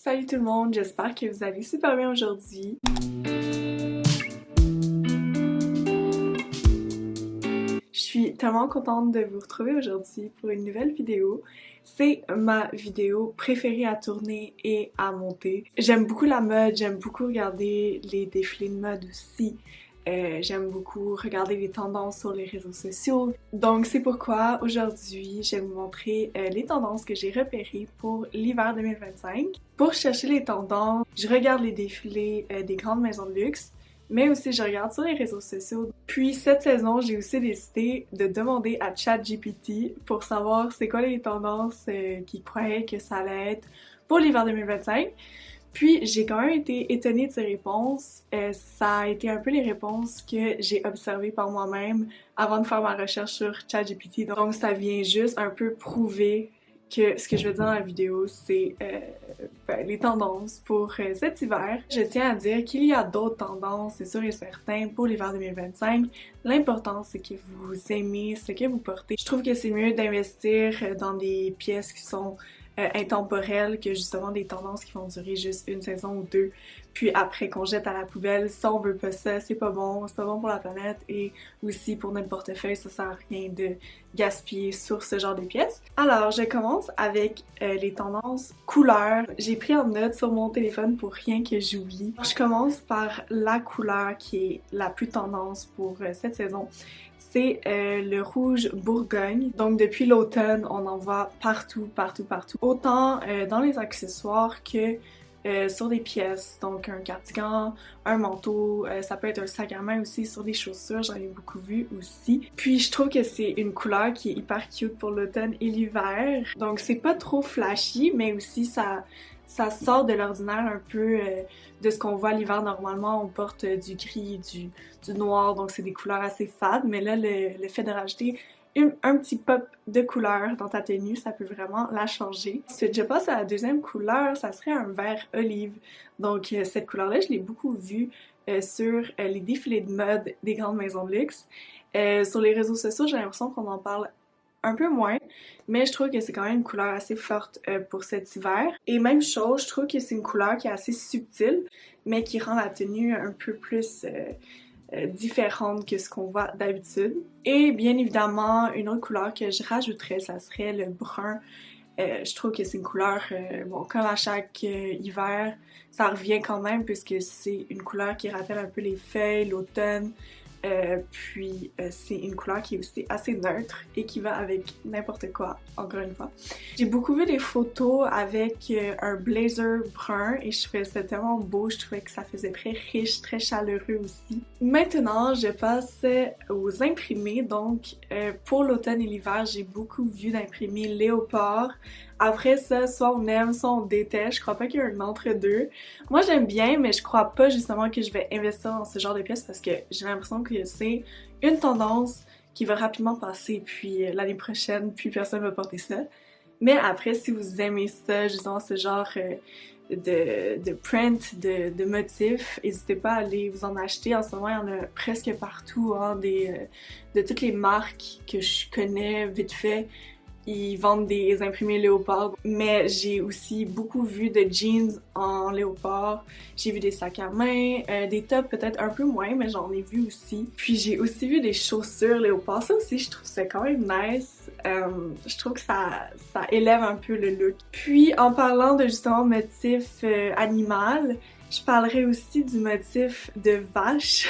Salut tout le monde, j'espère que vous allez super bien aujourd'hui. Je suis tellement contente de vous retrouver aujourd'hui pour une nouvelle vidéo. C'est ma vidéo préférée à tourner et à monter. J'aime beaucoup la mode, j'aime beaucoup regarder les défilés de mode aussi. J'aime beaucoup regarder les tendances sur les réseaux sociaux. Donc c'est pourquoi aujourd'hui je vais vous montrer les tendances que j'ai repérées pour l'hiver 2025. Pour chercher les tendances, je regarde les défilés des grandes maisons de luxe, mais aussi je regarde sur les réseaux sociaux. Puis cette saison, j'ai aussi décidé de demander à ChatGPT pour savoir c'est quoi les tendances qu'il croyait que ça allait être pour l'hiver 2025. Puis j'ai quand même été étonnée de ses réponses. Ça a été un peu les réponses que j'ai observées par moi-même avant de faire ma recherche sur ChatGPT. Donc ça vient juste un peu prouver que ce que je veux dire dans la vidéo, c'est les tendances pour cet hiver. Je tiens à dire qu'il y a d'autres tendances, c'est sûr et certain, pour l'hiver 2025. L'important, c'est que vous aimez ce que vous portez. Je trouve que c'est mieux d'investir dans des pièces qui sont intemporelles que justement des tendances qui vont durer juste une saison ou deux, puis après qu'on jette à la poubelle. Ça, on veut pas ça, c'est pas bon pour la planète et aussi pour notre portefeuille, ça sert à rien de gaspiller sur ce genre de pièces. Alors, je commence avec les tendances couleurs. J'ai pris en note sur mon téléphone pour rien que j'oublie. Je commence par la couleur qui est la plus tendance pour cette saison. C'est le rouge Bourgogne. Donc depuis l'automne, on en voit partout. Autant dans les accessoires que sur des pièces. Donc un cardigan, un manteau, ça peut être un sac à main aussi, sur des chaussures, j'en ai beaucoup vu aussi. Puis je trouve que c'est une couleur qui est hyper cute pour l'automne et l'hiver. Donc c'est pas trop flashy, mais aussi ça sort de l'ordinaire un peu de ce qu'on voit l'hiver. Normalement, on porte du gris, du noir, donc c'est des couleurs assez fades, mais là, le fait de rajouter un petit pop de couleur dans ta tenue, ça peut vraiment la changer. Ensuite, je passe à la deuxième couleur, ça serait un vert olive. Donc cette couleur-là, je l'ai beaucoup vue sur les défilés de mode des grandes maisons de luxe. Sur les réseaux sociaux, j'ai l'impression qu'on en parle un peu moins, mais je trouve que c'est quand même une couleur assez forte pour cet hiver. Et même chose, je trouve que c'est une couleur qui est assez subtile, mais qui rend la tenue un peu plus différente que ce qu'on voit d'habitude. Et bien évidemment, une autre couleur que je rajouterais, ça serait le brun. Je trouve que c'est une couleur, bon, comme à chaque hiver, ça revient quand même puisque c'est une couleur qui rappelle un peu les feuilles, l'automne. Puis c'est une couleur qui est aussi assez neutre et qui va avec n'importe quoi, encore une fois. J'ai beaucoup vu des photos avec un blazer brun et je trouvais ça tellement beau, je trouvais que ça faisait très riche, très chaleureux aussi. Maintenant, je passe aux imprimés. Donc pour l'automne et l'hiver, j'ai beaucoup vu d'imprimés léopard. Après ça, soit on aime, soit on déteste. Je crois pas qu'il y ait un entre-deux. Moi, j'aime bien, mais je crois pas justement que je vais investir dans ce genre de pièces parce que j'ai l'impression que c'est une tendance qui va rapidement passer, puis l'année prochaine, puis personne va porter ça. Mais après, si vous aimez ça, justement, ce genre de print, de motifs, n'hésitez pas à aller vous en acheter. En ce moment, il y en a presque partout, hein, de toutes les marques que je connais vite fait. Ils vendent des imprimés léopard, mais j'ai aussi beaucoup vu de jeans en léopard. J'ai vu des sacs à main, des tops peut-être un peu moins, mais j'en ai vu aussi. Puis j'ai aussi vu des chaussures léopard. Ça aussi, je trouve ça quand même nice. Je trouve que ça élève un peu le look. Puis en parlant de justement motif animal, je parlerai aussi du motif de vache.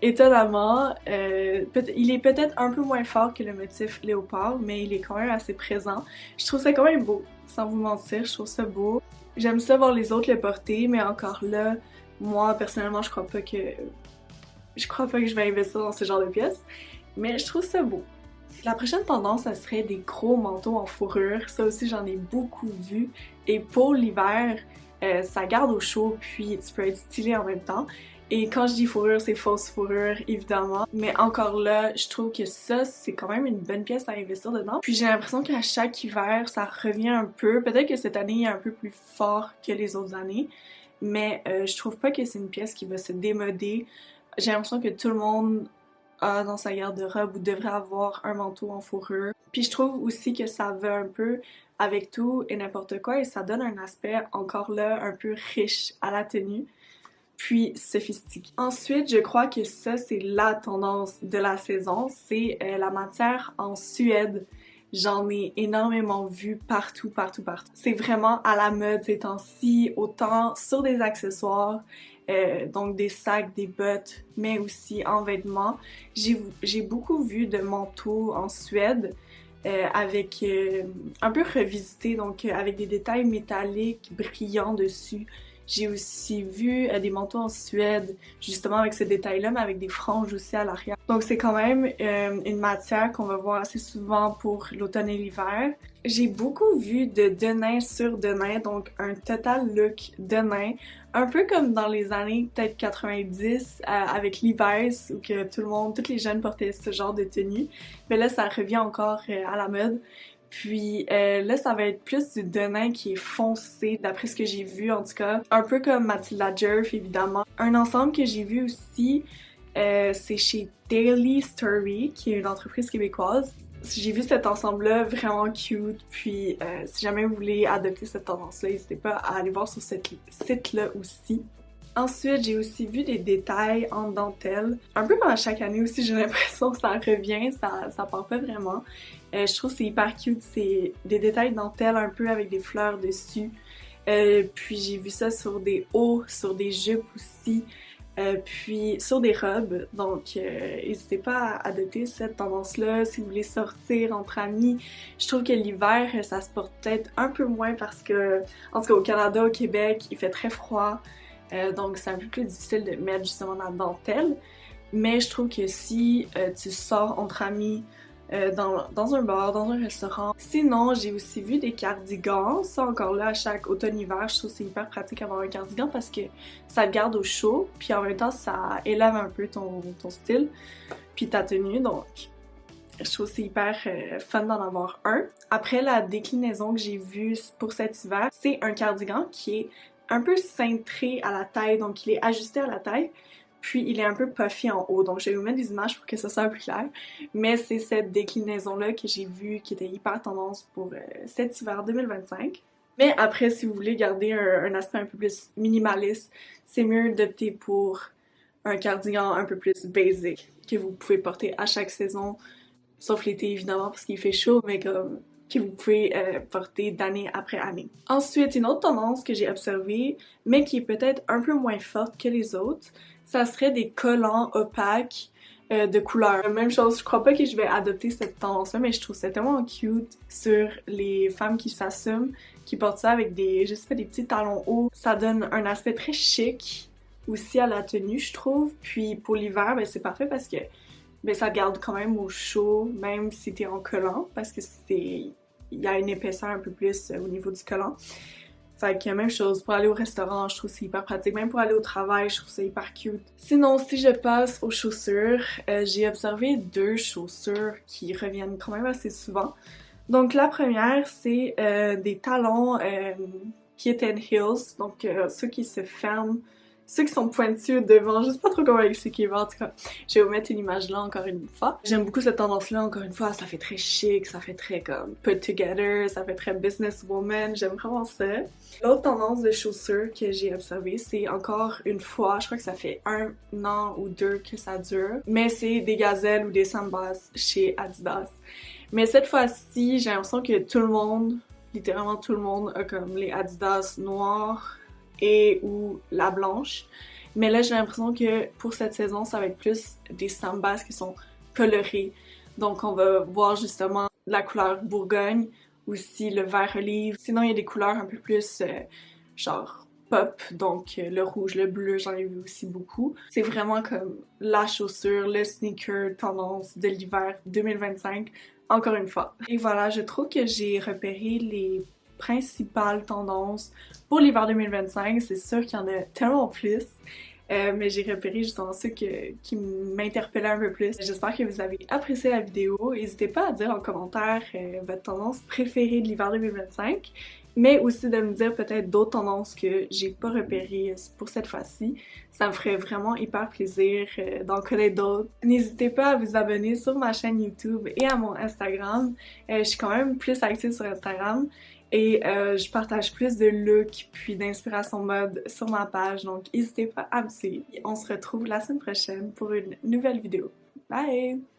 Étonnamment, il est peut-être un peu moins fort que le motif léopard, mais il est quand même assez présent. Je trouve ça quand même beau, sans vous mentir, je trouve ça beau. J'aime ça voir les autres le porter, mais encore là, moi personnellement, je crois pas que je vais investir dans ce genre de pièces, mais je trouve ça beau. La prochaine tendance, ça serait des gros manteaux en fourrure. Ça aussi, j'en ai beaucoup vu. Et pour l'hiver, ça garde au chaud, puis tu peux être stylé en même temps. Et quand je dis fourrure, c'est fausse fourrure, évidemment. Mais encore là, je trouve que ça, c'est quand même une bonne pièce à investir dedans. Puis j'ai l'impression qu'à chaque hiver, ça revient un peu. Peut-être que cette année, il est un peu plus fort que les autres années. Mais je trouve pas que c'est une pièce qui va se démoder. J'ai l'impression que tout le monde a dans sa garde-robe ou devrait avoir un manteau en fourrure. Puis je trouve aussi que ça va un peu avec tout et n'importe quoi et ça donne un aspect encore là un peu riche à la tenue, puis sophistiqué. Ensuite, je crois que ça c'est la tendance de la saison, c'est la matière en Suède. J'en ai énormément vu partout, partout, partout. C'est vraiment à la mode ces temps-ci, autant sur des accessoires, donc des sacs, des bottes, mais aussi en vêtements. J'ai beaucoup vu de manteaux en Suède avec un peu revisité, donc avec des détails métalliques brillants dessus. J'ai aussi vu des manteaux en Suède, justement avec ce détail-là, mais avec des franges aussi à l'arrière. Donc c'est quand même une matière qu'on va voir assez souvent pour l'automne et l'hiver. J'ai beaucoup vu de denim sur denim, donc un total look denim, un peu comme dans les années peut-être 90 avec Levi's où que tout le monde, tous les jeunes portaient ce genre de tenue. Mais là ça revient encore à la mode. Puis là, ça va être plus du denim qui est foncé, d'après ce que j'ai vu en tout cas. Un peu comme Matilda Djerf, évidemment. Un ensemble que j'ai vu aussi, c'est chez Daily Story, qui est une entreprise québécoise. J'ai vu cet ensemble-là vraiment cute, puis si jamais vous voulez adopter cette tendance-là, n'hésitez pas à aller voir sur ce site-là aussi. Ensuite, j'ai aussi vu des détails en dentelle. Un peu comme à chaque année aussi, j'ai l'impression que ça revient, ça part pas vraiment. Je trouve que c'est hyper cute, c'est des détails de dentelle un peu avec des fleurs dessus. Puis j'ai vu ça sur des hauts, sur des jupes aussi, puis sur des robes. Donc n'hésitez pas à adopter cette tendance-là si vous voulez sortir entre amis. Je trouve que l'hiver, ça se porte peut-être un peu moins parce que, en tout cas au Canada, au Québec, il fait très froid. Donc c'est un peu plus difficile de mettre justement la dentelle. Mais je trouve que si tu sors entre amis dans un bar, dans un restaurant. Sinon, j'ai aussi vu des cardigans. Ça encore là, à chaque automne-hiver, je trouve que c'est hyper pratique d'avoir un cardigan parce que ça te garde au chaud. Puis en même temps, ça élève un peu ton style. Puis ta tenue. Donc je trouve que c'est hyper fun d'en avoir un. Après, la déclinaison que j'ai vue pour cet hiver, c'est un cardigan qui est un peu cintré à la taille, donc il est ajusté à la taille, puis il est un peu puffy en haut, donc je vais vous mettre des images pour que ça soit plus clair, mais c'est cette déclinaison-là que j'ai vue qui était hyper tendance pour cet hiver 2025. Mais après, si vous voulez garder un aspect un peu plus minimaliste, c'est mieux d'opter pour un cardigan un peu plus basic, que vous pouvez porter à chaque saison, sauf l'été évidemment parce qu'il fait chaud, mais comme que vous pouvez porter d'année après année. Ensuite, une autre tendance que j'ai observée, mais qui est peut-être un peu moins forte que les autres, ça serait des collants opaques de couleur. Même chose, je crois pas que je vais adopter cette tendance-là, mais je trouve ça tellement cute sur les femmes qui s'assument, qui portent ça avec des, je sais pas, des petits talons hauts. Ça donne un aspect très chic aussi à la tenue, je trouve. Puis pour l'hiver, ben c'est parfait parce que ben ça te garde quand même au chaud, même si t'es en collant, parce que il y a une épaisseur un peu plus au niveau du collant. Fait que même chose, pour aller au restaurant, je trouve c'est hyper pratique. Même pour aller au travail, je trouve ça hyper cute. Sinon, si je passe aux chaussures, j'ai observé deux chaussures qui reviennent quand même assez souvent. Donc la première, c'est des talons kitten heels, donc ceux qui se ferment, ceux qui sont pointus devant, je sais pas trop comment expliquer, mais en tout cas, je vais vous mettre une image là encore une fois. J'aime beaucoup cette tendance-là, encore une fois, ça fait très chic, ça fait très comme put together, ça fait très businesswoman, j'aime vraiment ça. L'autre tendance de chaussures que j'ai observée, c'est encore une fois, je crois que ça fait 1 an ou 2 que ça dure, mais c'est des gazelles ou des sandals chez Adidas. Mais cette fois-ci, j'ai l'impression que tout le monde, littéralement tout le monde, a comme les Adidas noirs et ou la blanche. Mais là, j'ai l'impression que pour cette saison, ça va être plus des sandals qui sont colorés. Donc, on va voir justement la couleur Bourgogne, aussi le vert olive. Sinon, il y a des couleurs un peu plus genre pop, donc le rouge, le bleu, j'en ai vu aussi beaucoup. C'est vraiment comme la chaussure, le sneaker tendance de l'hiver 2025, encore une fois. Et voilà, je trouve que j'ai repéré les principales tendances pour l'hiver 2025. C'est sûr qu'il y en a tellement plus. Mais j'ai repéré justement ceux qui m'interpellaient un peu plus. J'espère que vous avez apprécié la vidéo. N'hésitez pas à dire en commentaire votre tendance préférée de l'hiver 2025, mais aussi de me dire peut-être d'autres tendances que j'ai pas repérées pour cette fois-ci. Ça me ferait vraiment hyper plaisir d'en connaître d'autres. N'hésitez pas à vous abonner sur ma chaîne YouTube et à mon Instagram. Je suis quand même plus active sur Instagram. et je partage plus de looks puis d'inspiration mode sur ma page, donc n'hésitez pas à me suivre. On se retrouve la semaine prochaine pour une nouvelle vidéo. Bye!